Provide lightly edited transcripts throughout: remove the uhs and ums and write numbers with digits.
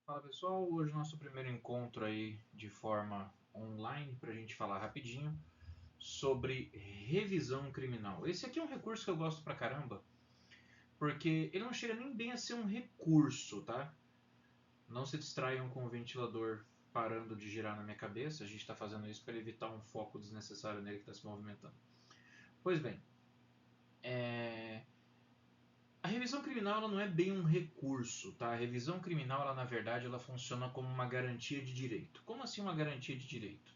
Fala pessoal, hoje nosso primeiro encontro aí de forma online para a gente falar rapidinho sobre revisão criminal. Esse aqui é um recurso que eu gosto pra caramba, porque ele não chega nem bem a ser um recurso, tá? Não se distraiam com o ventilador parando de girar na minha cabeça, a gente está fazendo isso para evitar um foco desnecessário nele que está se movimentando. Pois bem, a revisão criminal ela não é bem um recurso, tá? A revisão criminal, ela, na verdade, ela funciona como uma garantia de direito. Como assim uma garantia de direito?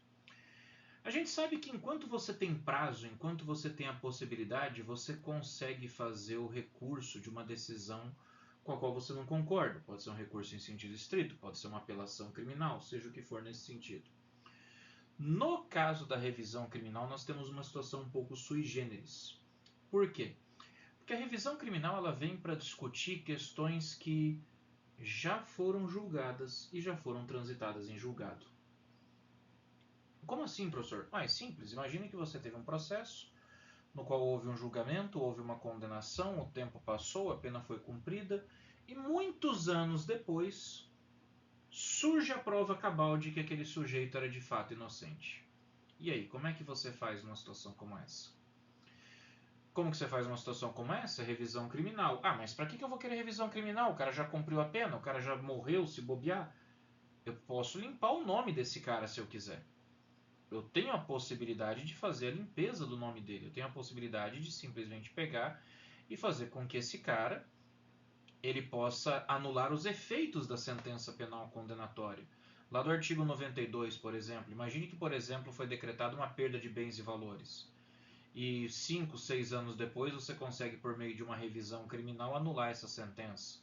A gente sabe que enquanto você tem prazo, enquanto você tem a possibilidade, você consegue fazer o recurso de uma decisão com a qual você não concorda. Pode ser um recurso em sentido estrito, pode ser uma apelação criminal, seja o que for nesse sentido. No caso da revisão criminal, nós temos uma situação um pouco sui generis. Por quê? Porque a revisão criminal ela vem para discutir questões que já foram julgadas e já foram transitadas em julgado. Como assim, professor? É simples. Imagine que você teve um processo no qual houve um julgamento, houve uma condenação, o tempo passou, a pena foi cumprida e muitos anos depois surge a prova cabal de que aquele sujeito era de fato inocente. E aí, como é que você faz numa situação como essa? Como que você faz numa situação como essa? Revisão criminal. Ah, mas para que eu vou querer revisão criminal? O cara já cumpriu a pena, o cara já morreu se bobear. Eu posso limpar o nome desse cara se eu quiser. Eu tenho a possibilidade de fazer a limpeza do nome dele. Eu tenho a possibilidade de simplesmente pegar e fazer com que esse cara ele possa anular os efeitos da sentença penal condenatória. Lá do artigo 92, por exemplo, imagine que, por exemplo, foi decretada uma perda de bens e valores. E 5, 6 anos depois você consegue, por meio de uma revisão criminal, anular essa sentença.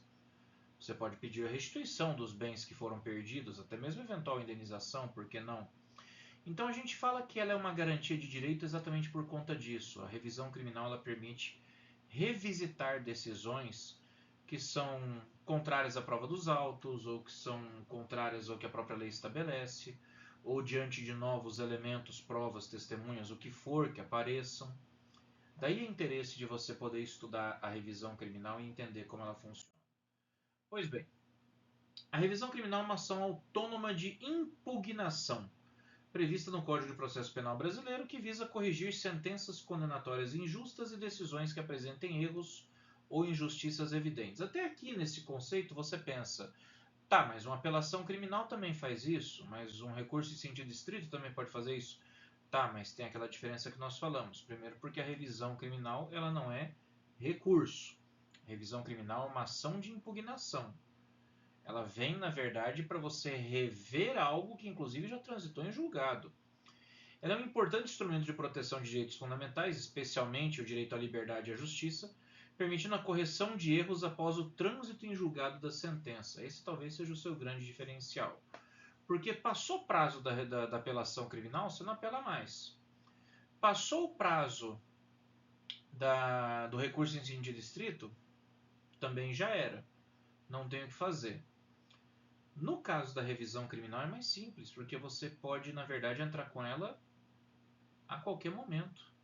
Você pode pedir a restituição dos bens que foram perdidos, até mesmo eventual indenização, por que não? Então a gente fala que ela é uma garantia de direito exatamente por conta disso. A revisão criminal ela permite revisitar decisões que são contrárias à prova dos autos, ou que são contrárias ao que a própria lei estabelece, ou diante de novos elementos, provas, testemunhas, o que for que apareçam. Daí o interesse de você poder estudar a revisão criminal e entender como ela funciona. Pois bem, a revisão criminal é uma ação autônoma de impugnação prevista no Código de Processo Penal brasileiro, que visa corrigir sentenças condenatórias injustas e decisões que apresentem erros ou injustiças evidentes. Até aqui, nesse conceito, você pensa, tá, mas uma apelação criminal também faz isso, mas um recurso em sentido estrito também pode fazer isso. Tá, mas tem aquela diferença que nós falamos. Primeiro, porque a revisão criminal ela não é recurso. A revisão criminal é uma ação de impugnação. Ela vem, na verdade, para você rever algo que, inclusive, já transitou em julgado. Ela é um importante instrumento de proteção de direitos fundamentais, especialmente o direito à liberdade e à justiça, permitindo a correção de erros após o trânsito em julgado da sentença. Esse talvez seja o seu grande diferencial. Porque passou o prazo da apelação criminal, você não apela mais. Passou o prazo do recurso em sentido estrito, também já era. Não tem o que fazer. No caso da revisão criminal é mais simples, porque você pode, na verdade, entrar com ela a qualquer momento.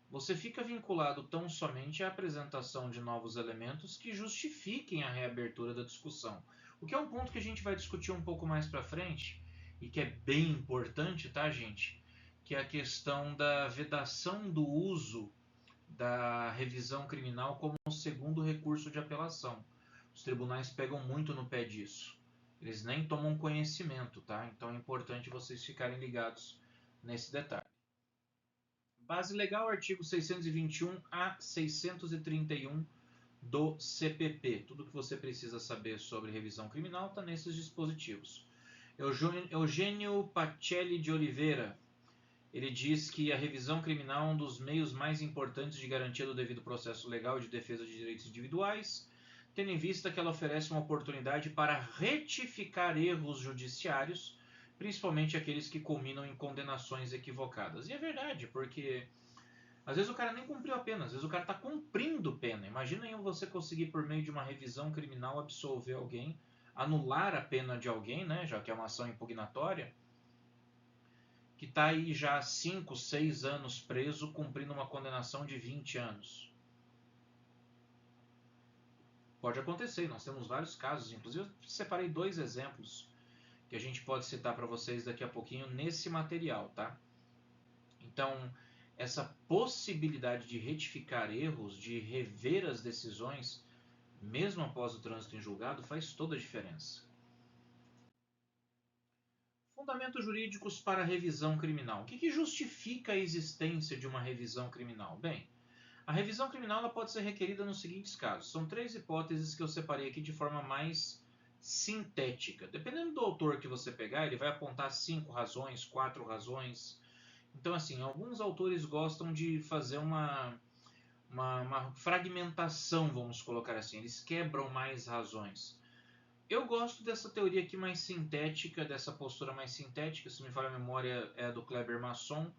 Você fica vinculado tão somente à apresentação de novos elementos que justifiquem a reabertura da discussão. O que é um ponto que a gente vai discutir um pouco mais para frente e que é bem importante, tá, gente? Que é a questão da vedação do uso da revisão criminal como um segundo recurso de apelação. Os tribunais pegam muito no pé disso. Eles nem tomam conhecimento, tá? Então é importante vocês ficarem ligados nesse detalhe. Base legal, artigo 621 a 631 do CPP. Tudo que você precisa saber sobre revisão criminal está nesses dispositivos. Eugênio Pacelli de Oliveira, ele diz que a revisão criminal é um dos meios mais importantes de garantia do devido processo legal e de defesa de direitos individuais, tendo em vista que ela oferece uma oportunidade para retificar erros judiciários, principalmente aqueles que culminam em condenações equivocadas. E é verdade, porque às vezes o cara nem cumpriu a pena, às vezes o cara está cumprindo pena. Imagina aí você conseguir, por meio de uma revisão criminal, absolver alguém, anular a pena de alguém, né, já que é uma ação impugnatória, que está aí já há 5, 6 anos preso, cumprindo uma condenação de 20 anos. Pode acontecer, e nós temos vários casos, inclusive eu separei 2 exemplos que a gente pode citar para vocês daqui a pouquinho nesse material, tá? Então, essa possibilidade de retificar erros, de rever as decisões, mesmo após o trânsito em julgado, faz toda a diferença. Fundamentos jurídicos para a revisão criminal. O que justifica a existência de uma revisão criminal? Bem, a revisão criminal ela pode ser requerida nos seguintes casos. São 3 hipóteses que eu separei aqui de forma mais sintética. Dependendo do autor que você pegar, ele vai apontar 5 razões, 4 razões. Então, assim, alguns autores gostam de fazer uma fragmentação, vamos colocar assim. Eles quebram mais razões. Eu gosto dessa teoria aqui mais sintética, dessa postura mais sintética, se não me falha a memória, é a do Kleber Masson,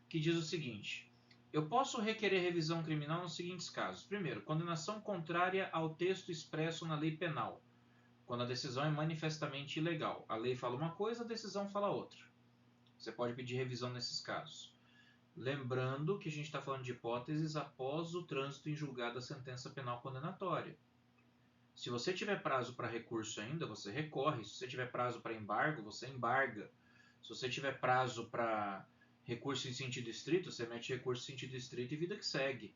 que diz o seguinte: eu posso requerer revisão criminal nos seguintes casos. Primeiro, condenação contrária ao texto expresso na lei penal, quando a decisão é manifestamente ilegal. A lei fala uma coisa, a decisão fala outra. Você pode pedir revisão nesses casos. Lembrando que a gente está falando de hipóteses após o trânsito em julgado da sentença penal condenatória. Se você tiver prazo para recurso ainda, você recorre. Se você tiver prazo para embargo, você embarga. Se você tiver prazo para recurso em sentido estrito, você mete recurso em sentido estrito e vida que segue.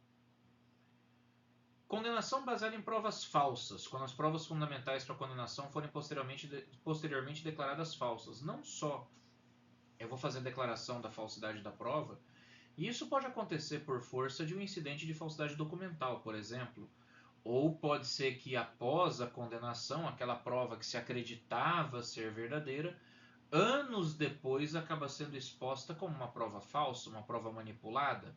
Condenação baseada em provas falsas, quando as provas fundamentais para a condenação forem posteriormente declaradas falsas. Não só eu vou fazer a declaração da falsidade da prova, e isso pode acontecer por força de um incidente de falsidade documental, por exemplo. Ou pode ser que após a condenação, aquela prova que se acreditava ser verdadeira, anos depois acaba sendo exposta como uma prova falsa, uma prova manipulada.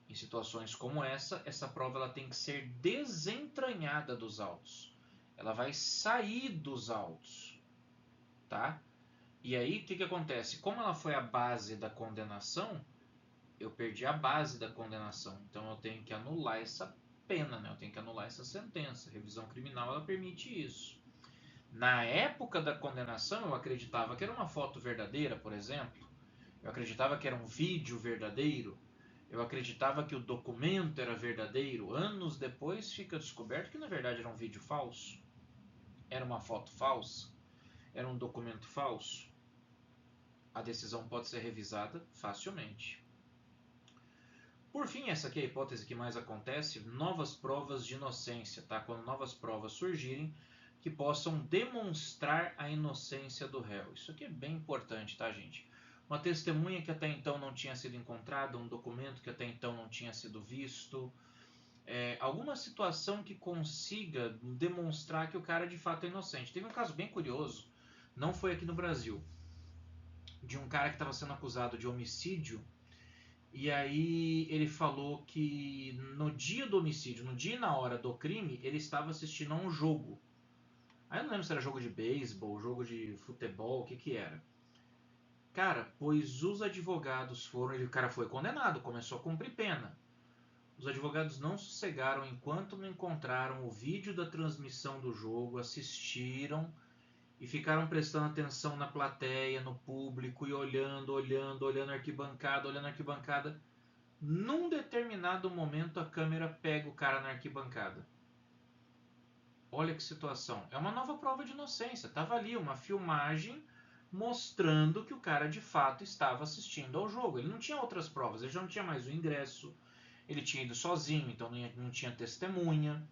Em situações como essa prova ela tem que ser desentranhada dos autos. Ela vai sair dos autos, tá? E aí o que acontece? Como ela foi a base da condenação, eu perdi a base da condenação. Então eu tenho que anular essa pena, né? Eu tenho que anular essa sentença. A revisão criminal ela permite isso. Na época da condenação, eu acreditava que era uma foto verdadeira, por exemplo. Eu acreditava que era um vídeo verdadeiro. Eu acreditava que o documento era verdadeiro. Anos depois fica descoberto que na verdade era um vídeo falso. Era uma foto falsa. Era um documento falso. A decisão pode ser revisada facilmente. Por fim, essa aqui é a hipótese que mais acontece, novas provas de inocência, tá? Quando novas provas surgirem que possam demonstrar a inocência do réu. Isso aqui é bem importante, tá, gente? Uma testemunha que até então não tinha sido encontrada, um documento que até então não tinha sido visto, alguma situação que consiga demonstrar que o cara de fato é inocente. Teve um caso bem curioso, não foi aqui no Brasil, de um cara que estava sendo acusado de homicídio. E aí ele falou que no dia do homicídio, no dia e na hora do crime, ele estava assistindo a um jogo. Aí eu não lembro se era jogo de beisebol, jogo de futebol, o que era. Cara, pois os advogados foram, o cara foi condenado, começou a cumprir pena. Os advogados não sossegaram enquanto não encontraram o vídeo da transmissão do jogo, assistiram e ficaram prestando atenção na plateia, no público e olhando a arquibancada, olhando a arquibancada. Num determinado momento a câmera pega o cara na arquibancada. Olha que situação. É uma nova prova de inocência. Estava ali uma filmagem mostrando que o cara de fato estava assistindo ao jogo. Ele não tinha outras provas, ele já não tinha mais o ingresso, ele tinha ido sozinho, então não tinha testemunha,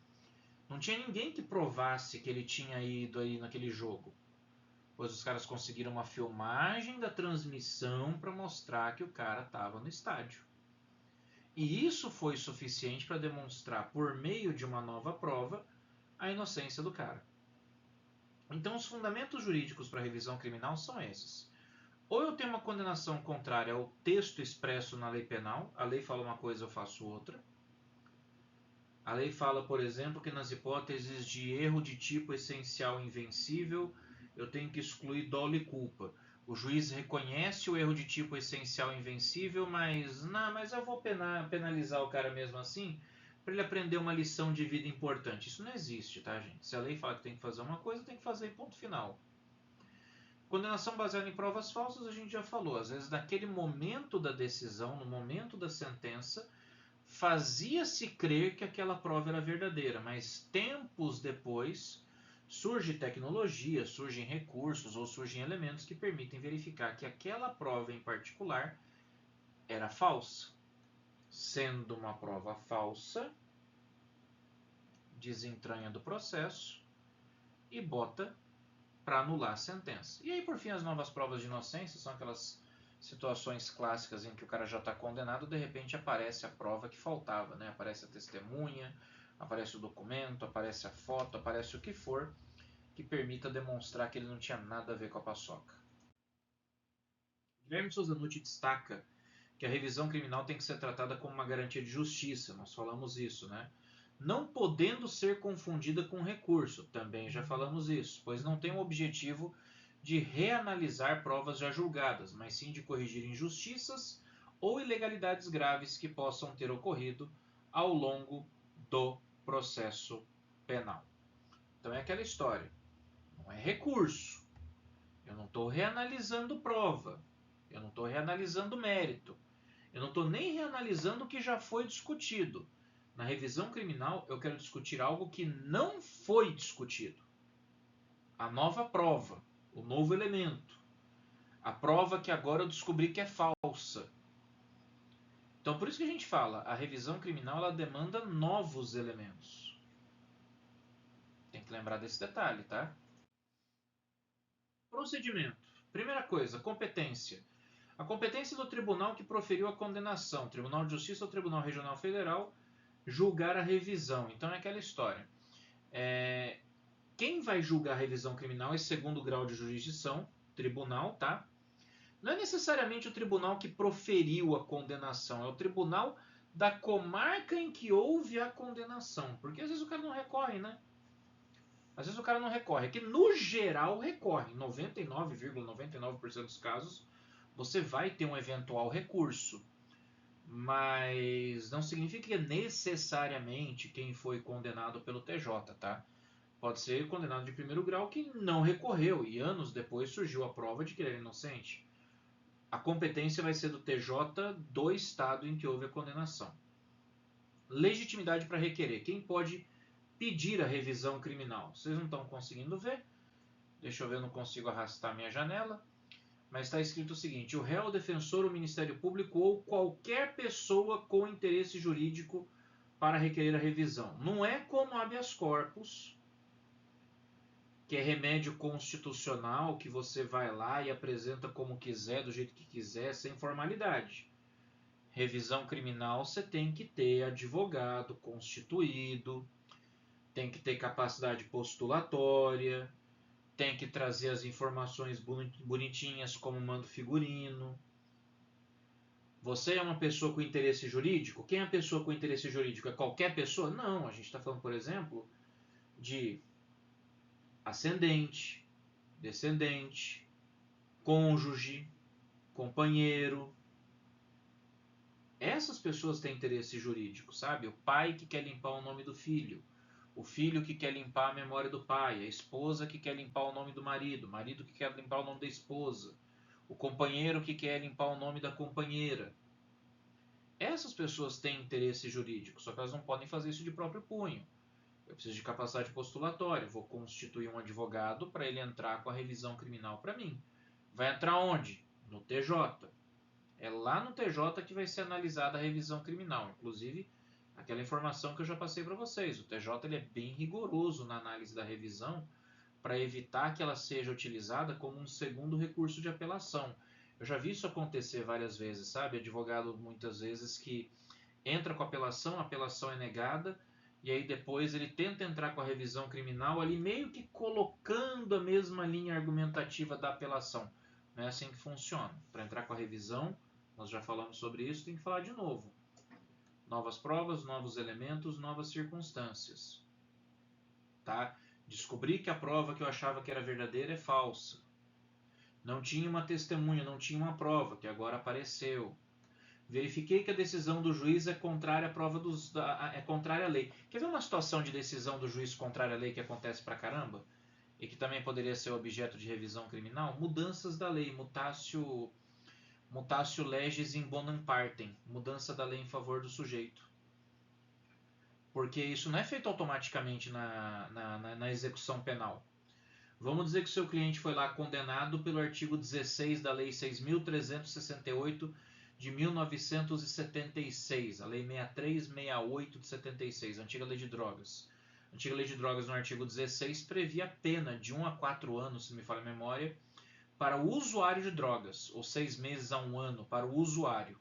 não tinha ninguém que provasse que ele tinha ido aí naquele jogo. Pois os caras conseguiram uma filmagem da transmissão para mostrar que o cara estava no estádio. E isso foi suficiente para demonstrar, por meio de uma nova prova, a inocência do cara. Então, os fundamentos jurídicos para a revisão criminal são esses. Ou eu tenho uma condenação contrária ao texto expresso na lei penal, a lei fala uma coisa, eu faço outra. A lei fala, por exemplo, que nas hipóteses de erro de tipo essencial invencível, eu tenho que excluir dolo e culpa. O juiz reconhece o erro de tipo essencial invencível, mas eu vou penalizar o cara mesmo assim, para ele aprender uma lição de vida importante. Isso não existe, tá, gente? Se a lei fala que tem que fazer uma coisa, tem que fazer, ponto final. Condenação baseada em provas falsas, a gente já falou. Às vezes, naquele momento da decisão, no momento da sentença, fazia-se crer que aquela prova era verdadeira, mas tempos depois surge tecnologia, surgem recursos ou surgem elementos que permitem verificar que aquela prova em particular era falsa. Sendo uma prova falsa, desentranha do processo e bota para anular a sentença. E aí, por fim, as novas provas de inocência são aquelas situações clássicas em que o cara já está condenado, de repente aparece a prova que faltava, né? Aparece a testemunha, aparece o documento, aparece a foto, aparece o que for que permita demonstrar que ele não tinha nada a ver com a paçoca. Guilherme Souza Nutti destaca que a revisão criminal tem que ser tratada como uma garantia de justiça, nós falamos isso, né? Não podendo ser confundida com recurso, também já falamos isso, pois não tem o objetivo de reanalisar provas já julgadas, mas sim de corrigir injustiças ou ilegalidades graves que possam ter ocorrido ao longo do processo penal. Então é aquela história, não é recurso, eu não estou reanalisando prova, eu não estou reanalisando mérito, eu não estou nem reanalisando o que já foi discutido. Na revisão criminal, eu quero discutir algo que não foi discutido. A nova prova, o novo elemento. A prova que agora eu descobri que é falsa. Então, por isso que a gente fala, a revisão criminal ela demanda novos elementos. Tem que lembrar desse detalhe, tá? Procedimento. Primeira coisa, competência. A competência do tribunal que proferiu a condenação, Tribunal de Justiça ou Tribunal Regional Federal, julgar a revisão. Então é aquela história. Quem vai julgar a revisão criminal é segundo grau de jurisdição, tribunal, tá? Não é necessariamente o tribunal que proferiu a condenação, é o tribunal da comarca em que houve a condenação. Porque às vezes o cara não recorre, né? Às vezes o cara não recorre. É que no geral recorre. Em 99,99% dos casos, você vai ter um eventual recurso. Mas não significa necessariamente quem foi condenado pelo TJ, tá? Pode ser condenado de primeiro grau que não recorreu e anos depois surgiu a prova de que ele era inocente. A competência vai ser do TJ do estado em que houve a condenação. Legitimidade para requerer. Quem pode pedir a revisão criminal? Vocês não estão conseguindo ver? Deixa eu ver, eu não consigo arrastar minha janela. Mas está escrito o seguinte: o réu, o defensor, o Ministério Público ou qualquer pessoa com interesse jurídico para requerer a revisão. Não é como habeas corpus, que é remédio constitucional que você vai lá e apresenta como quiser, do jeito que quiser, sem formalidade. Revisão criminal você tem que ter advogado constituído, tem que ter capacidade postulatória, tem que trazer as informações bonitinhas como manda o figurino. Você é uma pessoa com interesse jurídico? Quem é a pessoa com interesse jurídico? É qualquer pessoa? Não, a gente está falando, por exemplo, de ascendente, descendente, cônjuge, companheiro. Essas pessoas têm interesse jurídico, sabe? O pai que quer limpar o nome do filho, o filho que quer limpar a memória do pai, a esposa que quer limpar o nome do marido, o marido que quer limpar o nome da esposa, o companheiro que quer limpar o nome da companheira. Essas pessoas têm interesse jurídico, só que elas não podem fazer isso de próprio punho. Eu preciso de capacidade postulatória, vou constituir um advogado para ele entrar com a revisão criminal para mim. Vai entrar onde? No TJ. É lá no TJ que vai ser analisada a revisão criminal. Inclusive, aquela informação que eu já passei para vocês. O TJ ele é bem rigoroso na análise da revisão para evitar que ela seja utilizada como um segundo recurso de apelação. Eu já vi isso acontecer várias vezes, sabe? Advogado muitas vezes que entra com a apelação é negada, e aí depois ele tenta entrar com a revisão criminal ali meio que colocando a mesma linha argumentativa da apelação. Não é assim que funciona. Para entrar com a revisão, nós já falamos sobre isso, tem que falar de novo. Novas provas, novos elementos, novas circunstâncias. Tá? Descobri que a prova que eu achava que era verdadeira é falsa. Não tinha uma testemunha, não tinha uma prova, que agora apareceu. Verifiquei que a decisão do juiz é contrária à prova é contrária à lei. Quer ver uma situação de decisão do juiz contrária à lei que acontece pra caramba? E que também poderia ser objeto de revisão criminal? Mudanças da lei, mutatio legis in bonum partem, mudança da lei em favor do sujeito. porque isso não é feito automaticamente na execução penal. Vamos dizer que o seu cliente foi lá condenado pelo artigo 16 da Lei 6.368 de 1976, a Lei 6368 de 76, a antiga Lei de Drogas. A antiga Lei de Drogas, no artigo 16, previa pena de 1 a 4 anos, se não me falha a memória, para o usuário de drogas, ou 6 meses a 1 ano para o usuário.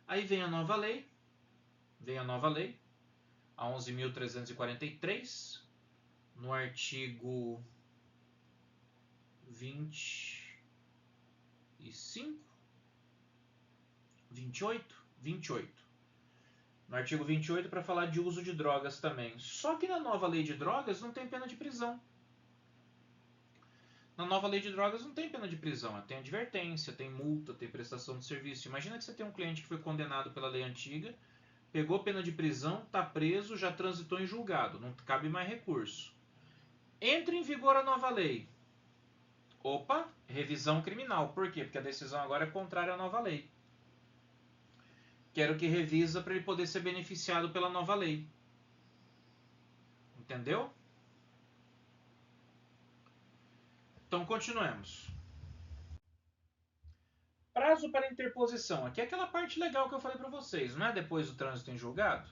Aí vem a nova lei, a 11.343, no artigo 28. No artigo 28 para falar de uso de drogas também. Só que na nova lei de drogas não tem pena de prisão. Na nova lei de drogas não tem pena de prisão. Tem advertência, tem multa, tem prestação de serviço. Imagina que você tem um cliente que foi condenado pela lei antiga, pegou pena de prisão, está preso, já transitou em julgado. Não cabe mais recurso. Entra em vigor a nova lei. Opa, revisão criminal. Por quê? Porque a decisão agora é contrária à nova lei. Quero que revisa para ele poder ser beneficiado pela nova lei. Entendeu? Então, continuemos. Prazo para interposição. Aqui é aquela parte legal que eu falei para vocês. Não é depois do trânsito em julgado?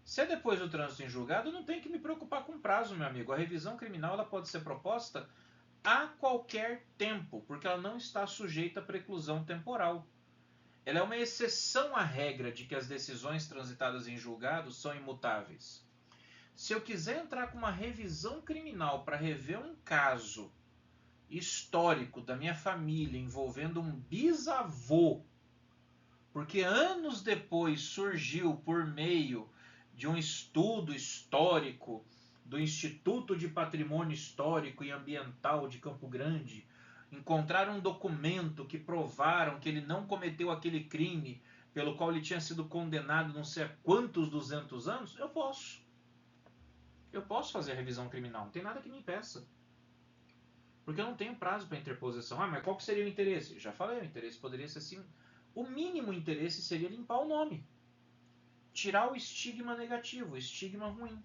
Se é depois do trânsito em julgado, eu não tenho que me preocupar com prazo, meu amigo. A revisão criminal ela pode ser proposta a qualquer tempo, porque ela não está sujeita à preclusão temporal. Ela é uma exceção à regra de que as decisões transitadas em julgado são imutáveis. Se eu quiser entrar com uma revisão criminal para rever um caso histórico da minha família envolvendo um bisavô, porque anos depois surgiu por meio de um estudo histórico do Instituto de Patrimônio Histórico e Ambiental de Campo Grande, encontraram um documento que provaram que ele não cometeu aquele crime pelo qual ele tinha sido condenado não sei a quantos 200 anos, eu posso. Eu posso fazer a revisão criminal, não tem nada que me impeça. Porque eu não tenho prazo para interposição. Ah, mas qual que seria o interesse? Já falei, o interesse poderia ser assim. O mínimo interesse seria limpar o nome. Tirar o estigma negativo, o estigma ruim.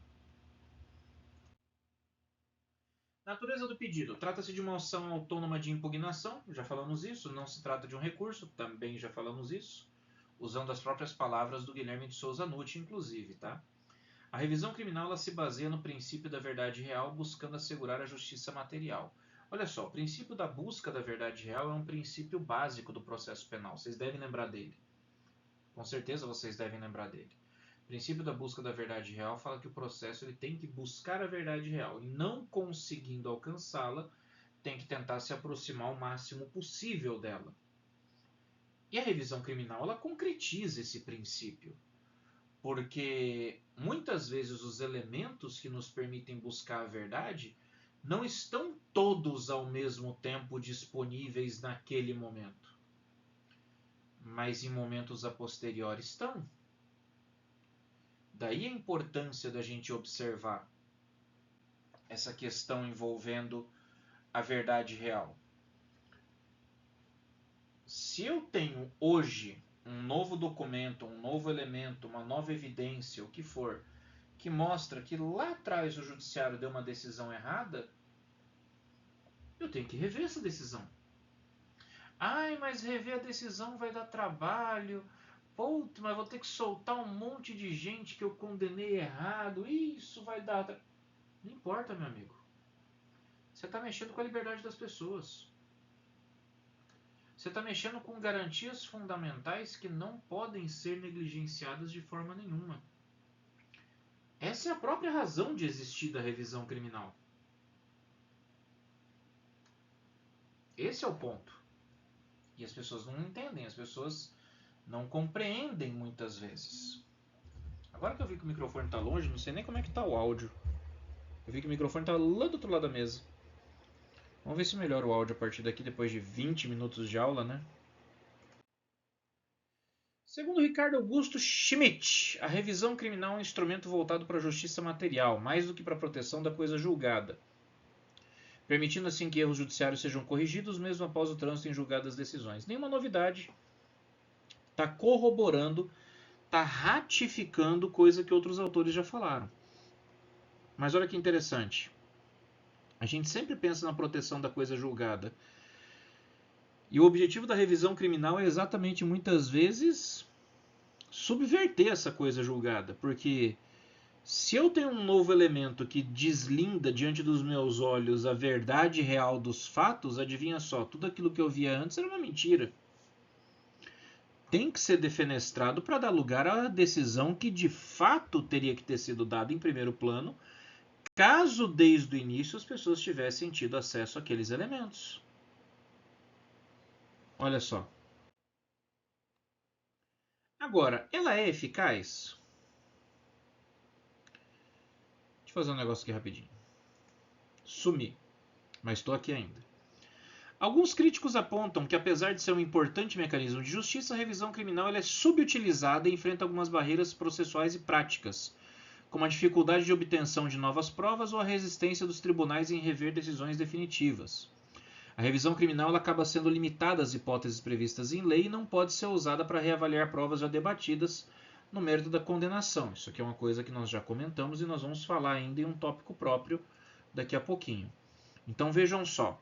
Natureza do pedido. Trata-se de uma ação autônoma de impugnação, já falamos isso. Não se trata de um recurso, também já falamos isso. Usando as próprias palavras do Guilherme de Souza Nutti, inclusive, tá? A revisão criminal ela se baseia no princípio da verdade real, buscando assegurar a justiça material. Olha só, o princípio da busca da verdade real é um princípio básico do processo penal. Vocês devem lembrar dele. Com certeza vocês devem lembrar dele. O princípio da busca da verdade real fala que o processo ele tem que buscar a verdade real e, não conseguindo alcançá-la, tem que tentar se aproximar o máximo possível dela. E a revisão criminal ela concretiza esse princípio, porque muitas vezes os elementos que nos permitem buscar a verdade não estão todos ao mesmo tempo disponíveis naquele momento, mas em momentos a posteriori estão. Daí a importância da gente observar essa questão envolvendo a verdade real. Se eu tenho hoje um novo documento, um novo elemento, uma nova evidência, o que for, que mostra que lá atrás o judiciário deu uma decisão errada, eu tenho que rever essa decisão. Ai, mas rever a decisão vai dar trabalho. Putz, mas vou ter que soltar um monte de gente que eu condenei errado. Isso vai dar... Não importa, meu amigo. Você está mexendo com a liberdade das pessoas. Você está mexendo com garantias fundamentais que não podem ser negligenciadas de forma nenhuma. Essa é a própria razão de existir da revisão criminal. Esse é o ponto. E as pessoas não entendem, as pessoas não compreendem muitas vezes. Agora que eu vi que o microfone está longe, não sei nem como é que está o áudio. Eu vi que o microfone está lá do outro lado da mesa. Vamos ver se melhora o áudio a partir daqui, depois de 20 minutos de aula, né? Segundo Ricardo Augusto Schmidt, a revisão criminal é um instrumento voltado para a justiça material, mais do que para a proteção da coisa julgada, permitindo assim que erros judiciários sejam corrigidos mesmo após o trânsito em julgadas decisões. Nenhuma novidade, está corroborando, está ratificando coisa que outros autores já falaram. Mas olha que interessante. A gente sempre pensa na proteção da coisa julgada. E o objetivo da revisão criminal é exatamente, muitas vezes, subverter essa coisa julgada. Porque se eu tenho um novo elemento que deslinda diante dos meus olhos a verdade real dos fatos, adivinha só, tudo aquilo que eu via antes era uma mentira. Tem que ser defenestrado para dar lugar à decisão que de fato teria que ter sido dada em primeiro plano, caso desde o início as pessoas tivessem tido acesso àqueles elementos. Olha só. Agora, ela é eficaz? Deixa eu fazer um negócio aqui rapidinho. Sumi, mas estou aqui ainda. Alguns críticos apontam que, apesar de ser um importante mecanismo de justiça, a revisão criminal ela é subutilizada e enfrenta algumas barreiras processuais e práticas, como a dificuldade de obtenção de novas provas ou a resistência dos tribunais em rever decisões definitivas. A revisão criminal ela acaba sendo limitada às hipóteses previstas em lei e não pode ser usada para reavaliar provas já debatidas no mérito da condenação. Isso aqui é uma coisa que nós já comentamos e nós vamos falar ainda em um tópico próprio daqui a pouquinho. Então vejam só.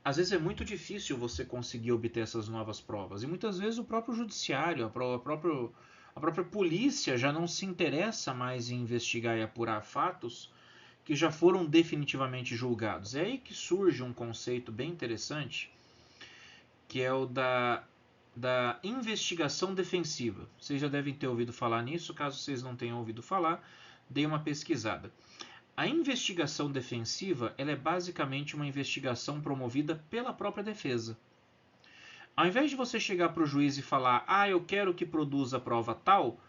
Às vezes é muito difícil você conseguir obter essas novas provas. E muitas vezes o próprio judiciário, a própria polícia já não se interessa mais em investigar e apurar fatos que já foram definitivamente julgados. É aí que surge um conceito bem interessante, que é o da investigação defensiva. Vocês já devem ter ouvido falar nisso. Caso vocês não tenham ouvido falar, dê uma pesquisada. A investigação defensiva ela é basicamente uma investigação promovida pela própria defesa. Ao invés de você chegar para o juiz e falar, eu quero que produza prova tal,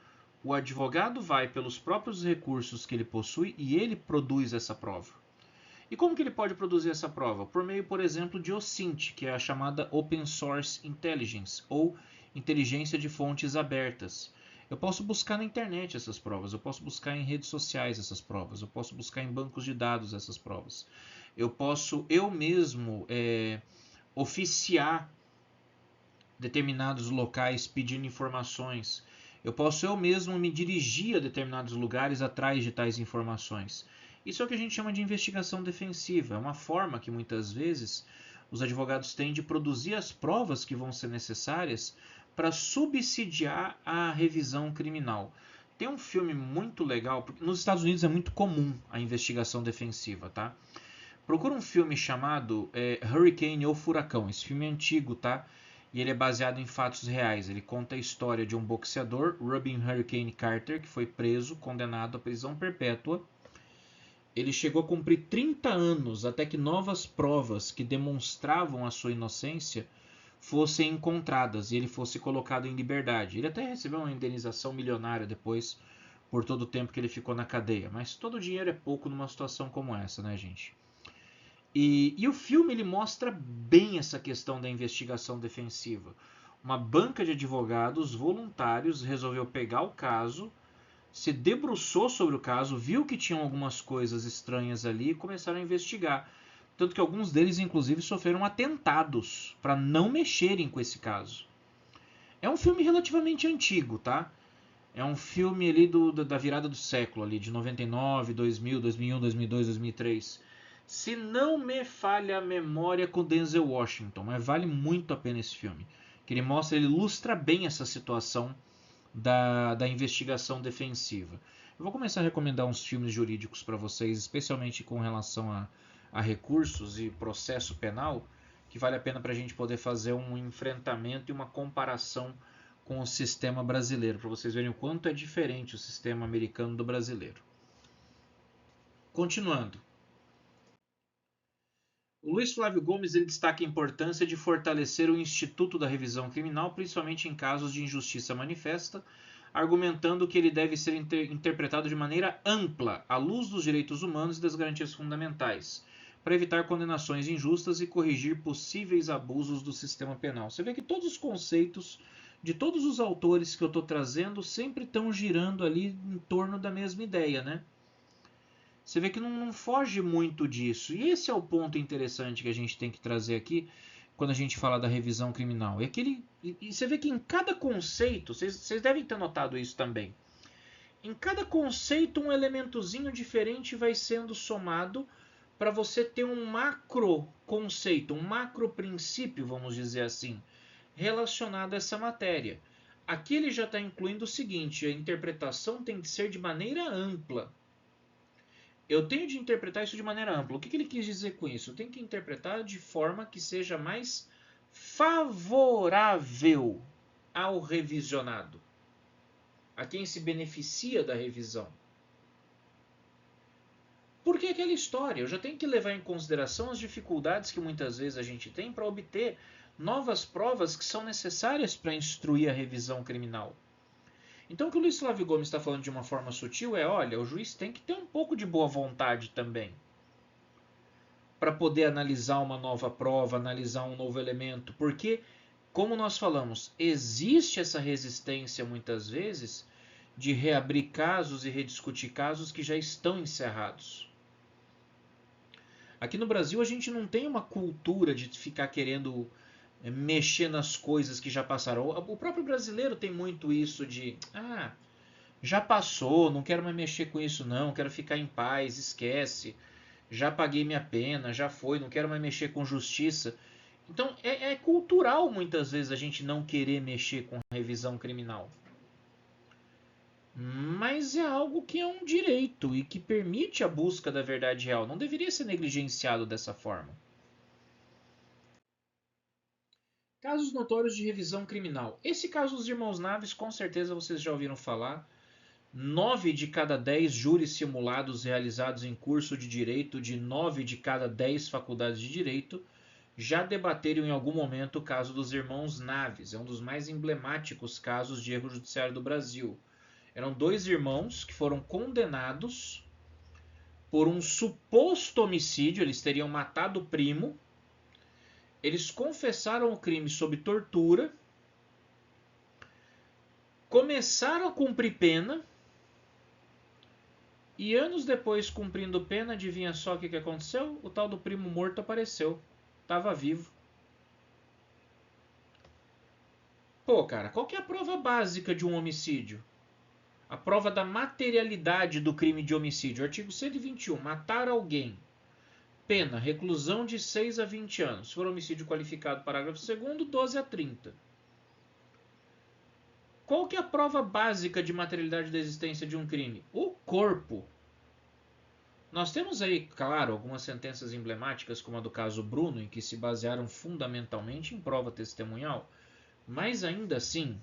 o advogado vai pelos próprios recursos que ele possui e ele produz essa prova. E como que ele pode produzir essa prova? Por meio, por exemplo, de OSINT, que é a chamada Open Source Intelligence, ou inteligência de fontes abertas. Eu posso buscar na internet essas provas, eu posso buscar em redes sociais essas provas, eu posso buscar em bancos de dados essas provas. Eu posso eu mesmo oficiar determinados locais pedindo informações. Eu posso eu mesmo me dirigir a determinados lugares atrás de tais informações. Isso é o que a gente chama de investigação defensiva. É uma forma que muitas vezes os advogados têm de produzir as provas que vão ser necessárias para subsidiar a revisão criminal. Tem um filme muito legal, porque nos Estados Unidos é muito comum a investigação defensiva, tá? Procura um filme chamado Hurricane ou Furacão. Esse filme é antigo, tá? E ele é baseado em fatos reais. Ele conta a história de um boxeador, Rubin Hurricane Carter, que foi preso, condenado à prisão perpétua. Ele chegou a cumprir 30 anos até que novas provas que demonstravam a sua inocência fossem encontradas e ele fosse colocado em liberdade. Ele até recebeu uma indenização milionária depois por todo o tempo que ele ficou na cadeia. Mas todo o dinheiro é pouco numa situação como essa, né, gente? E o filme ele mostra bem essa questão da investigação defensiva. Uma banca de advogados voluntários resolveu pegar o caso, se debruçou sobre o caso, viu que tinham algumas coisas estranhas ali e começaram a investigar. Tanto que alguns deles, inclusive, sofreram atentados para não mexerem com esse caso. É um filme relativamente antigo, tá? É um filme ali da virada do século, ali, de 99, 2000, 2001, 2002, 2003. Se não me falha a memória, com Denzel Washington, mas vale muito a pena esse filme. Que ele ilustra bem essa situação da investigação defensiva. Eu vou começar a recomendar uns filmes jurídicos para vocês, especialmente com relação a recursos e processo penal, que vale a pena para a gente poder fazer um enfrentamento e uma comparação com o sistema brasileiro, para vocês verem o quanto é diferente o sistema americano do brasileiro. Continuando. O Luiz Flávio Gomes ele destaca a importância de fortalecer o Instituto da Revisão Criminal, principalmente em casos de injustiça manifesta, argumentando que ele deve ser interpretado de maneira ampla, à luz dos direitos humanos e das garantias fundamentais, para evitar condenações injustas e corrigir possíveis abusos do sistema penal. Você vê que todos os conceitos de todos os autores que eu estou trazendo sempre estão girando ali em torno da mesma ideia, né? Você vê que não foge muito disso. E esse é o ponto interessante que a gente tem que trazer aqui, quando a gente fala da revisão criminal. E você vê que em cada conceito, vocês devem ter notado isso também, em cada conceito um elementozinho diferente vai sendo somado para você ter um macro conceito, um macro princípio, vamos dizer assim, relacionado a essa matéria. Aqui ele já está incluindo o seguinte: a interpretação tem que ser de maneira ampla. Eu tenho de interpretar isso de maneira ampla. O que ele quis dizer com isso? Eu tenho que interpretar de forma que seja mais favorável ao revisionado, a quem se beneficia da revisão. Porque aquela história, eu já tenho que levar em consideração as dificuldades que muitas vezes a gente tem para obter novas provas que são necessárias para instruir a revisão criminal. Então o que o Luiz Flávio Gomes está falando de uma forma sutil é, olha, o juiz tem que ter um pouco de boa vontade também para poder analisar uma nova prova, analisar um novo elemento, porque, como nós falamos, existe essa resistência muitas vezes de reabrir casos e rediscutir casos que já estão encerrados. Aqui no Brasil a gente não tem uma cultura de ficar querendo mexer nas coisas que já passaram. O próprio brasileiro tem muito isso de, já passou, não quero mais mexer com isso não, quero ficar em paz, esquece, já paguei minha pena, já foi, não quero mais mexer com justiça. Então é cultural muitas vezes a gente não querer mexer com revisão criminal. Mas é algo que é um direito e que permite a busca da verdade real. Não deveria ser negligenciado dessa forma. Casos notórios de revisão criminal. Esse caso dos irmãos Naves, com certeza vocês já ouviram falar. 9 de cada 10 júris simulados realizados em curso de direito de 9 de cada 10 faculdades de direito já debateram em algum momento o caso dos irmãos Naves. É um dos mais emblemáticos casos de erro judiciário do Brasil. Eram 2 irmãos que foram condenados por um suposto homicídio. Eles teriam matado o primo. Eles confessaram o crime sob tortura. Começaram a cumprir pena. E anos depois, cumprindo pena, adivinha só o que aconteceu? O tal do primo morto apareceu. Estava vivo. Pô, cara, qual que é a prova básica de um homicídio? A prova da materialidade do crime de homicídio. Artigo 121. Matar alguém. Pena, reclusão de 6 a 20 anos. Se for homicídio qualificado, parágrafo 2º, 12 a 30. Qual que é a prova básica de materialidade da existência de um crime? O corpo. Nós temos aí, claro, algumas sentenças emblemáticas, como a do caso Bruno, em que se basearam fundamentalmente em prova testemunhal. Mas ainda assim,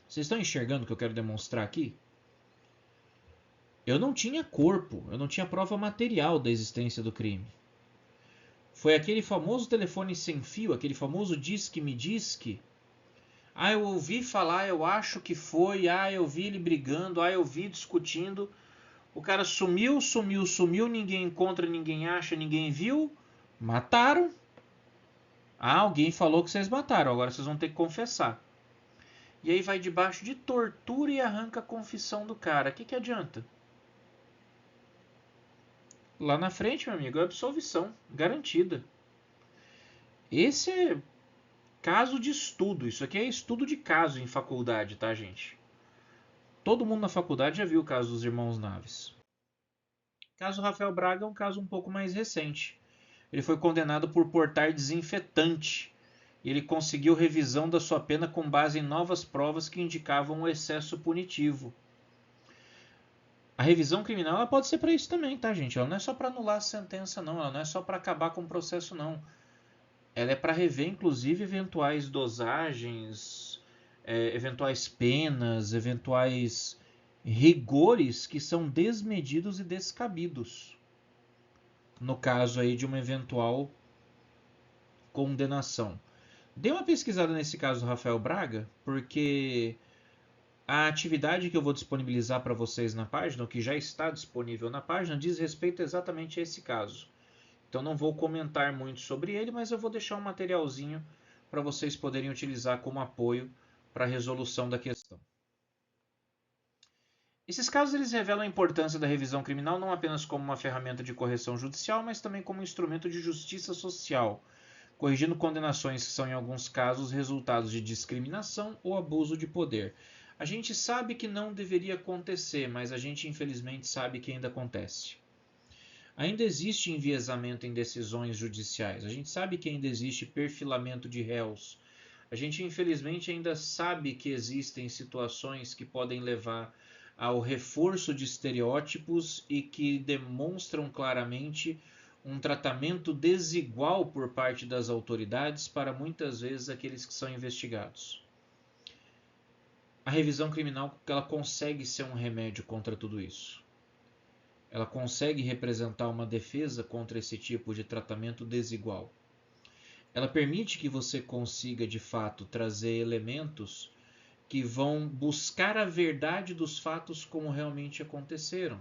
vocês estão enxergando o que eu quero demonstrar aqui? Eu não tinha corpo, eu não tinha prova material da existência do crime. Foi aquele famoso telefone sem fio, aquele famoso diz-que-me diz-que. Eu ouvi falar, eu acho que foi, eu vi ele brigando, eu vi discutindo. O cara sumiu, ninguém encontra, ninguém acha, ninguém viu. Mataram. Alguém falou que vocês mataram, agora vocês vão ter que confessar. E aí vai debaixo de tortura e arranca a confissão do cara. O que adianta? Lá na frente, meu amigo, é absolvição garantida. Esse é caso de estudo. Isso aqui é estudo de caso em faculdade, tá, gente? Todo mundo na faculdade já viu o caso dos irmãos Naves. O caso Rafael Braga é um caso um pouco mais recente. Ele foi condenado por portar desinfetante. E ele conseguiu revisão da sua pena com base em novas provas que indicavam o excesso punitivo. A revisão criminal ela pode ser para isso também, tá, gente? Ela não é só para anular a sentença, não. Ela não é só para acabar com o processo, não. Ela é para rever, inclusive, eventuais dosagens, eventuais penas, eventuais rigores que são desmedidos e descabidos. No caso aí de uma eventual condenação. Dê uma pesquisada nesse caso do Rafael Braga, porque a atividade que eu vou disponibilizar para vocês na página, o que já está disponível na página, diz respeito exatamente a esse caso. Então não vou comentar muito sobre ele, mas eu vou deixar um materialzinho para vocês poderem utilizar como apoio para a resolução da questão. Esses casos eles revelam a importância da revisão criminal não apenas como uma ferramenta de correção judicial, mas também como um instrumento de justiça social, corrigindo condenações que são, em alguns casos, resultados de discriminação ou abuso de poder. A gente sabe que não deveria acontecer, mas a gente infelizmente sabe que ainda acontece. Ainda existe enviesamento em decisões judiciais. A gente sabe que ainda existe perfilamento de réus. A gente infelizmente ainda sabe que existem situações que podem levar ao reforço de estereótipos e que demonstram claramente um tratamento desigual por parte das autoridades para muitas vezes aqueles que são investigados. A revisão criminal, ela consegue ser um remédio contra tudo isso. Ela consegue representar uma defesa contra esse tipo de tratamento desigual. Ela permite que você consiga, de fato, trazer elementos que vão buscar a verdade dos fatos como realmente aconteceram.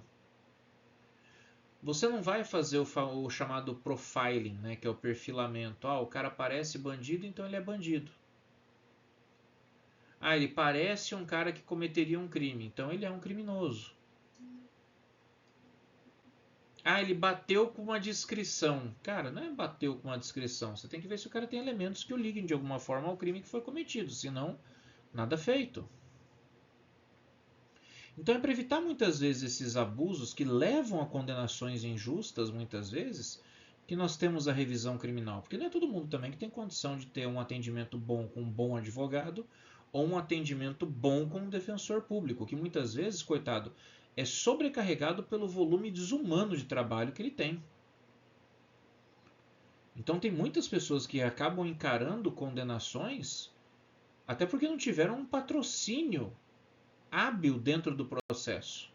Você não vai fazer o chamado profiling, né, que é o perfilamento. O cara parece bandido, então ele é bandido. Ele parece um cara que cometeria um crime, então ele é um criminoso. Ele bateu com uma discrição. Cara, não é bateu com uma discrição. Você tem que ver se o cara tem elementos que o liguem de alguma forma ao crime que foi cometido. Senão, nada feito. Então é para evitar muitas vezes esses abusos que levam a condenações injustas, muitas vezes, que nós temos a revisão criminal. Porque não é todo mundo também que tem condição de ter um atendimento bom com um bom advogado ou um atendimento bom com um defensor público, que muitas vezes, coitado, é sobrecarregado pelo volume desumano de trabalho que ele tem. Então tem muitas pessoas que acabam encarando condenações até porque não tiveram um patrocínio hábil dentro do processo.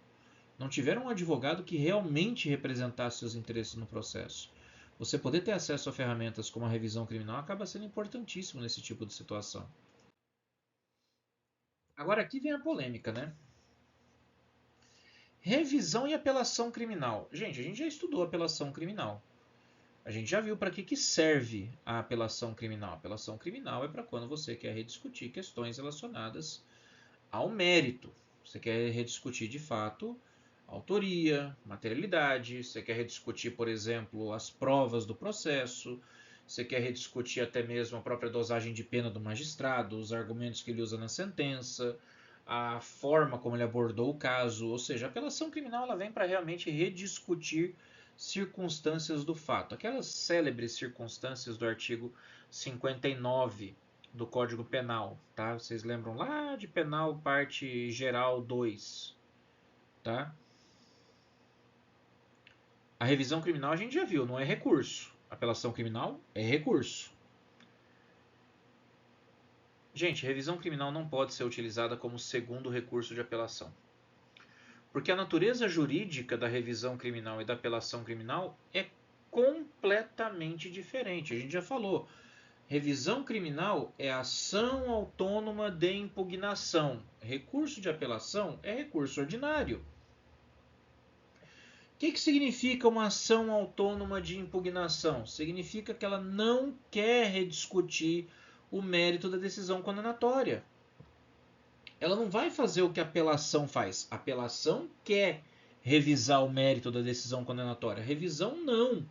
Não tiveram um advogado que realmente representasse seus interesses no processo. Você poder ter acesso a ferramentas como a revisão criminal acaba sendo importantíssimo nesse tipo de situação. Agora aqui vem a polêmica, né? Revisão e apelação criminal. Gente, a gente já estudou apelação criminal. A gente já viu para que serve a apelação criminal. A apelação criminal é para quando você quer rediscutir questões relacionadas ao mérito. Você quer rediscutir de fato autoria, materialidade, você quer rediscutir, por exemplo, as provas do processo, você quer rediscutir até mesmo a própria dosagem de pena do magistrado, os argumentos que ele usa na sentença, a forma como ele abordou o caso, ou seja, a apelação criminal ela vem para realmente rediscutir circunstâncias do fato, aquelas célebres circunstâncias do artigo 59 do Código Penal, tá? Vocês lembram lá de Penal parte geral 2, tá? A revisão criminal a gente já viu, não é recurso. Apelação criminal é recurso. Gente, revisão criminal não pode ser utilizada como segundo recurso de apelação. Porque a natureza jurídica da revisão criminal e da apelação criminal é completamente diferente. A gente já falou. Revisão criminal é ação autônoma de impugnação. Recurso de apelação é recurso ordinário. O que significa uma ação autônoma de impugnação? Significa que ela não quer rediscutir o mérito da decisão condenatória. Ela não vai fazer o que a apelação faz. A apelação quer revisar o mérito da decisão condenatória. A revisão não.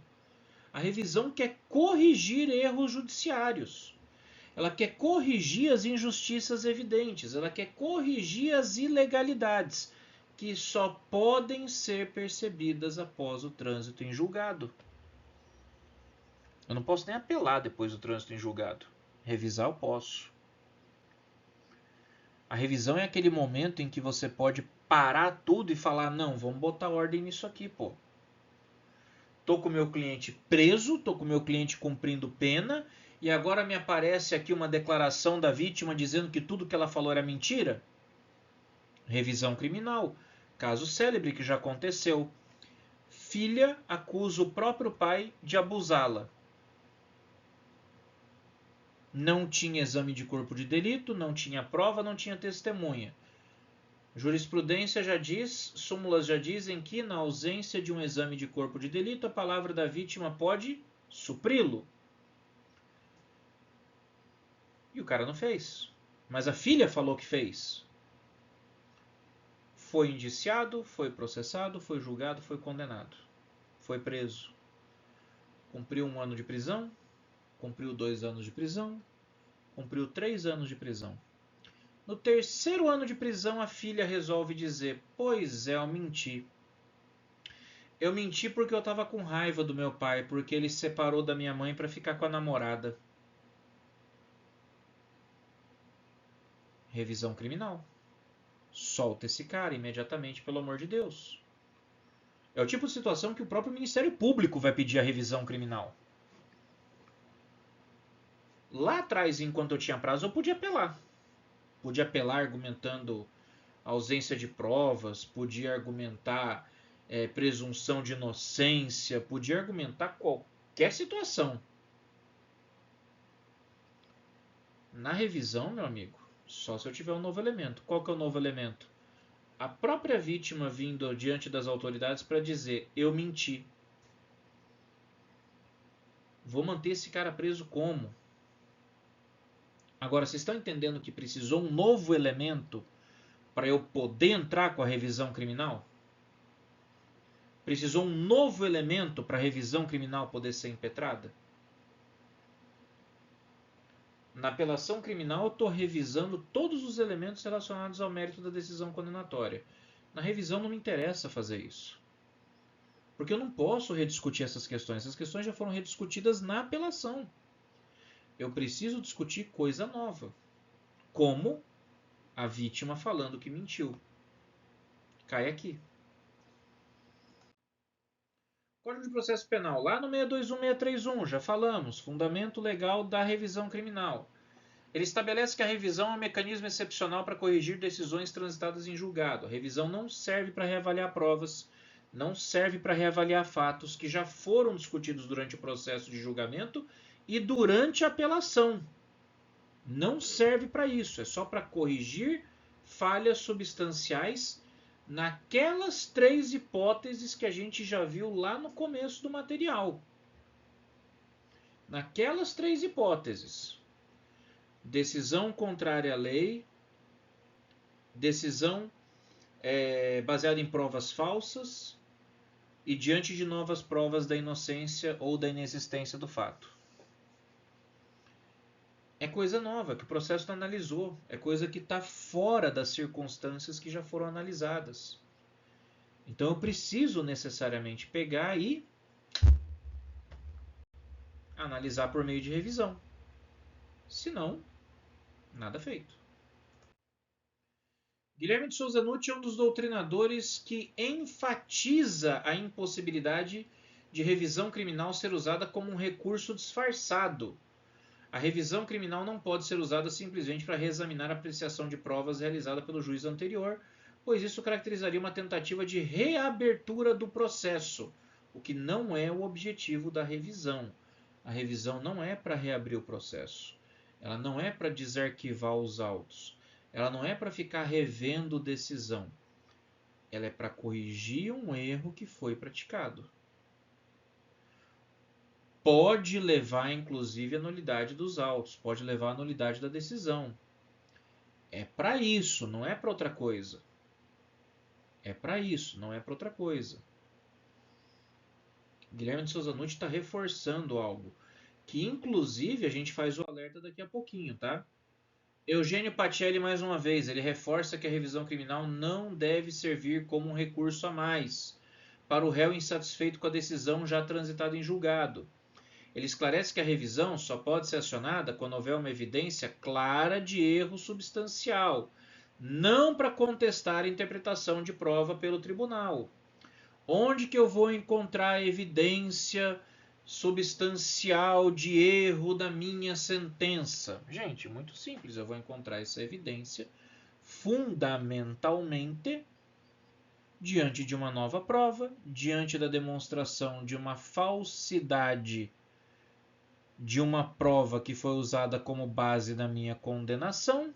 A revisão quer corrigir erros judiciários. Ela quer corrigir as injustiças evidentes. Ela quer corrigir as ilegalidades que só podem ser percebidas após o trânsito em julgado. Eu não posso nem apelar depois do trânsito em julgado. Revisar eu posso. A revisão é aquele momento em que você pode parar tudo e falar, não, vamos botar ordem nisso aqui, pô. Tô com o meu cliente preso, tô com o meu cliente cumprindo pena, e agora me aparece aqui uma declaração da vítima dizendo que tudo que ela falou era mentira? Revisão criminal. Caso célebre que já aconteceu. Filha acusa o próprio pai de abusá-la. Não tinha exame de corpo de delito, não tinha prova, não tinha testemunha. Jurisprudência já diz, súmulas já dizem que na ausência de um exame de corpo de delito, a palavra da vítima pode supri-lo. E o cara não fez. Mas a filha falou que fez. Foi indiciado, foi processado, foi julgado, foi condenado. Foi preso. Cumpriu 1 ano de prisão, cumpriu 2 anos de prisão, cumpriu 3 anos de prisão. No 3º ano de prisão, a filha resolve dizer: pois é, eu menti. Eu menti porque eu estava com raiva do meu pai, porque ele se separou da minha mãe para ficar com a namorada. Revisão criminal. Solta esse cara imediatamente, pelo amor de Deus. É o tipo de situação que o próprio Ministério Público vai pedir a revisão criminal. Lá atrás, enquanto eu tinha prazo, eu podia apelar. Podia apelar argumentando ausência de provas, podia argumentar presunção de inocência, podia argumentar qualquer situação. Na revisão, meu amigo, só se eu tiver um novo elemento. Qual que é o novo elemento? A própria vítima vindo diante das autoridades para dizer: eu menti. Vou manter esse cara preso como? Agora, vocês estão entendendo que precisou um novo elemento para eu poder entrar com a revisão criminal? Precisou um novo elemento para a revisão criminal poder ser impetrada? Na apelação criminal, eu estou revisando todos os elementos relacionados ao mérito da decisão condenatória. Na revisão não me interessa fazer isso. Porque eu não posso rediscutir essas questões. Essas questões já foram rediscutidas na apelação. Eu preciso discutir coisa nova. Como a vítima falando que mentiu. Cai aqui. Código de Processo Penal, lá no 621631, já falamos, fundamento legal da revisão criminal. Ele estabelece que a revisão é um mecanismo excepcional para corrigir decisões transitadas em julgado. A revisão não serve para reavaliar provas, não serve para reavaliar fatos que já foram discutidos durante o processo de julgamento e durante a apelação. Não serve para isso, é só para corrigir falhas substanciais naquelas 3 hipóteses que a gente já viu lá no começo do material. Naquelas 3 hipóteses. Decisão contrária à lei, decisão baseada em provas falsas e diante de novas provas da inocência ou da inexistência do fato. É coisa nova que o processo não analisou, é coisa que está fora das circunstâncias que já foram analisadas. Então eu preciso necessariamente pegar e analisar por meio de revisão. Senão, nada feito. Guilherme de Souza Nutti é um dos doutrinadores que enfatiza a impossibilidade de revisão criminal ser usada como um recurso disfarçado. A revisão criminal não pode ser usada simplesmente para reexaminar a apreciação de provas realizada pelo juiz anterior, pois isso caracterizaria uma tentativa de reabertura do processo, o que não é o objetivo da revisão. A revisão não é para reabrir o processo. Ela não é para desarquivar os autos. Ela não é para ficar revendo decisão. Ela é para corrigir um erro que foi praticado. Pode levar, inclusive, à nulidade dos autos. Pode levar à nulidade da decisão. É para isso, não é para outra coisa. É para isso, não é para outra coisa. Guilherme de Souza Nutti está reforçando algo que, inclusive, a gente faz o alerta daqui a pouquinho, tá? Eugênio Pacelli, mais uma vez, ele reforça que a revisão criminal não deve servir como um recurso a mais para o réu insatisfeito com a decisão já transitada em julgado. Ele esclarece que a revisão só pode ser acionada quando houver uma evidência clara de erro substancial, não para contestar a interpretação de prova pelo tribunal. Onde que eu vou encontrar evidência substancial de erro da minha sentença? Gente, muito simples, eu vou encontrar essa evidência fundamentalmente diante de uma nova prova, diante da demonstração de uma falsidade de uma prova que foi usada como base da minha condenação,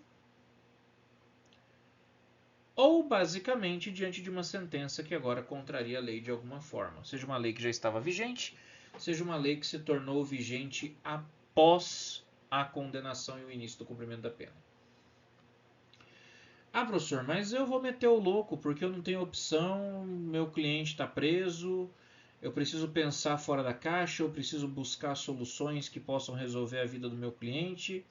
ou basicamente diante de uma sentença que agora contraria a lei de alguma forma, seja uma lei que já estava vigente, seja uma lei que se tornou vigente após a condenação e o início do cumprimento da pena. Ah, professor, mas eu vou meter o louco porque eu não tenho opção, meu cliente está preso, eu preciso pensar fora da caixa, eu preciso buscar soluções que possam resolver a vida do meu cliente.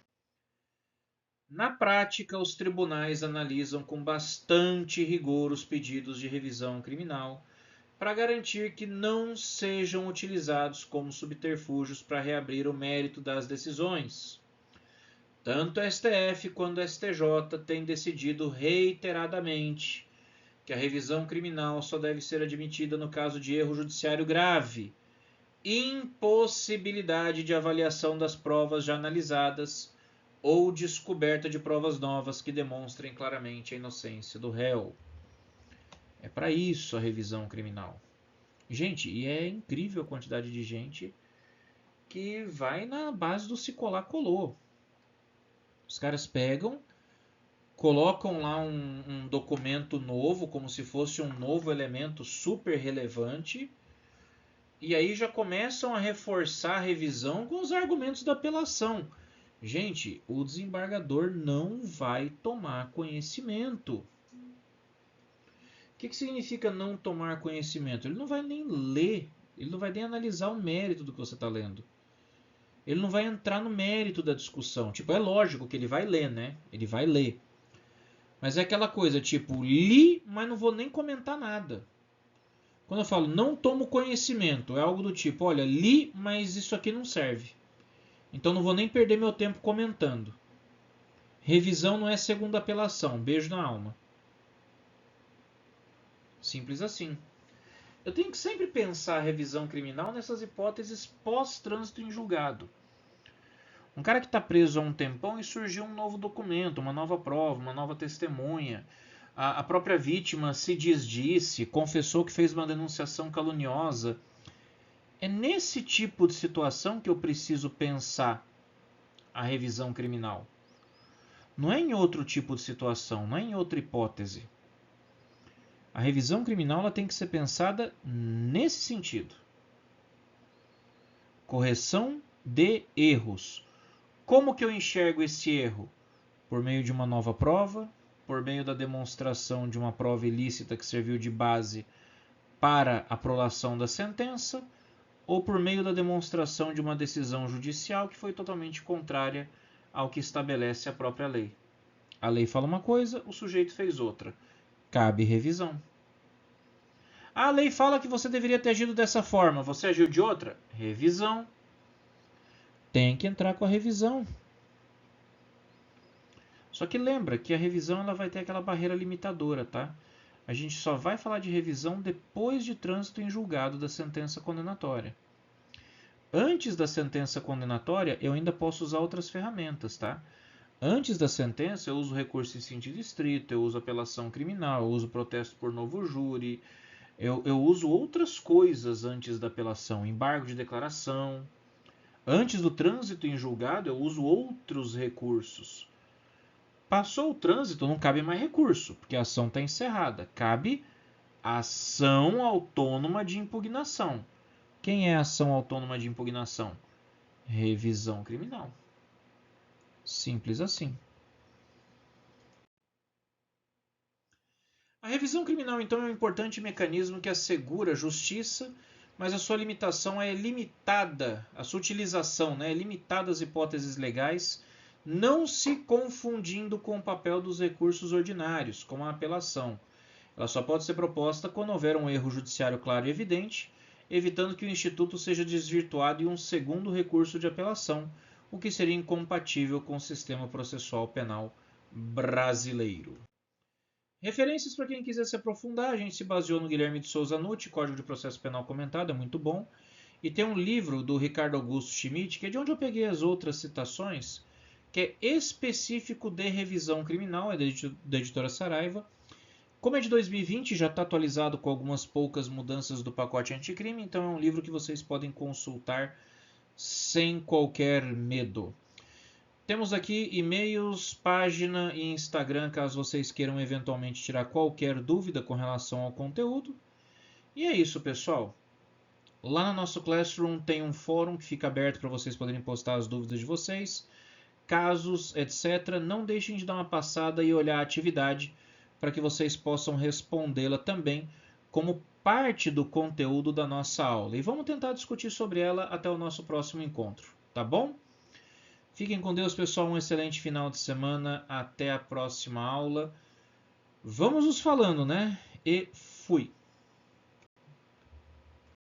Na prática, os tribunais analisam com bastante rigor os pedidos de revisão criminal para garantir que não sejam utilizados como subterfúgios para reabrir o mérito das decisões. Tanto a STF quanto a STJ têm decidido reiteradamente que a revisão criminal só deve ser admitida no caso de erro judiciário grave, impossibilidade de avaliação das provas já analisadas ou descoberta de provas novas que demonstrem claramente a inocência do réu. É para isso a revisão criminal. Gente, e é incrível a quantidade de gente que vai na base do se colar, colou. Os caras pegam, colocam lá um documento novo, como se fosse um novo elemento super relevante, e aí já começam a reforçar a revisão com os argumentos da apelação. Gente, o desembargador não vai tomar conhecimento. O que significa não tomar conhecimento? Ele não vai nem ler, ele não vai nem analisar o mérito do que você está lendo. Ele não vai entrar no mérito da discussão. Tipo, é lógico que ele vai ler, né? Ele vai ler. Mas é aquela coisa, tipo, li, mas não vou nem comentar nada. Quando eu falo não tomo conhecimento, é algo do tipo, olha, li, mas isso aqui não serve. Então não vou nem perder meu tempo comentando. Revisão não é segunda apelação. Beijo na alma. Simples assim. Eu tenho que sempre pensar a revisão criminal nessas hipóteses pós-trânsito em julgado. Um cara que está preso há um tempão e surgiu um novo documento, uma nova prova, uma nova testemunha. A própria vítima se desdisse, confessou que fez uma denunciação caluniosa. É nesse tipo de situação que eu preciso pensar a revisão criminal. Não é em outro tipo de situação, não é em outra hipótese. A revisão criminal ela tem que ser pensada nesse sentido. Correção de erros. Como que eu enxergo esse erro? Por meio de uma nova prova, por meio da demonstração de uma prova ilícita que serviu de base para a prolação da sentença, ou por meio da demonstração de uma decisão judicial que foi totalmente contrária ao que estabelece a própria lei. A lei fala uma coisa, o sujeito fez outra. Cabe revisão. A lei fala que você deveria ter agido dessa forma, você agiu de outra? Revisão. Tem que entrar com a revisão. Só que lembra que a revisão ela vai ter aquela barreira limitadora, tá? A gente só vai falar de revisão depois de trânsito em julgado da sentença condenatória. Antes da sentença condenatória, eu ainda posso usar outras ferramentas, tá? Antes da sentença, eu uso recurso em sentido estrito, eu uso apelação criminal, eu uso protesto por novo júri, eu uso outras coisas antes da apelação, embargo de declaração. Antes do trânsito em julgado, eu uso outros recursos. Passou o trânsito, não cabe mais recurso, porque a ação está encerrada. Cabe ação autônoma de impugnação. Quem é a ação autônoma de impugnação? Revisão criminal. Simples assim. A revisão criminal, então, é um importante mecanismo que assegura a justiça, mas a sua limitação é limitada, a sua utilização, né, é limitada às hipóteses legais, não se confundindo com o papel dos recursos ordinários, como a apelação. Ela só pode ser proposta quando houver um erro judiciário claro e evidente, evitando que o Instituto seja desvirtuado em um segundo recurso de apelação, o que seria incompatível com o sistema processual penal brasileiro. Referências para quem quiser se aprofundar, a gente se baseou no Guilherme de Souza Nutti, Código de Processo Penal Comentado, é muito bom. E tem um livro do Ricardo Augusto Schmidt, que é de onde eu peguei as outras citações, que é específico de revisão criminal, é da editora Saraiva. Como é de 2020, já está atualizado com algumas poucas mudanças do pacote anticrime, então é um livro que vocês podem consultar sem qualquer medo. Temos aqui e-mails, página e Instagram, caso vocês queiram eventualmente tirar qualquer dúvida com relação ao conteúdo. E é isso, pessoal. Lá no nosso Classroom tem um fórum que fica aberto para vocês poderem postar as dúvidas de vocês, casos, etc. Não deixem de dar uma passada e olhar a atividade para que vocês possam respondê-la também como parte do conteúdo da nossa aula e vamos tentar discutir sobre ela até o nosso próximo encontro, tá bom? Fiquem com Deus, pessoal, um excelente final de semana, até a próxima aula. Vamos nos falando, né? E fui!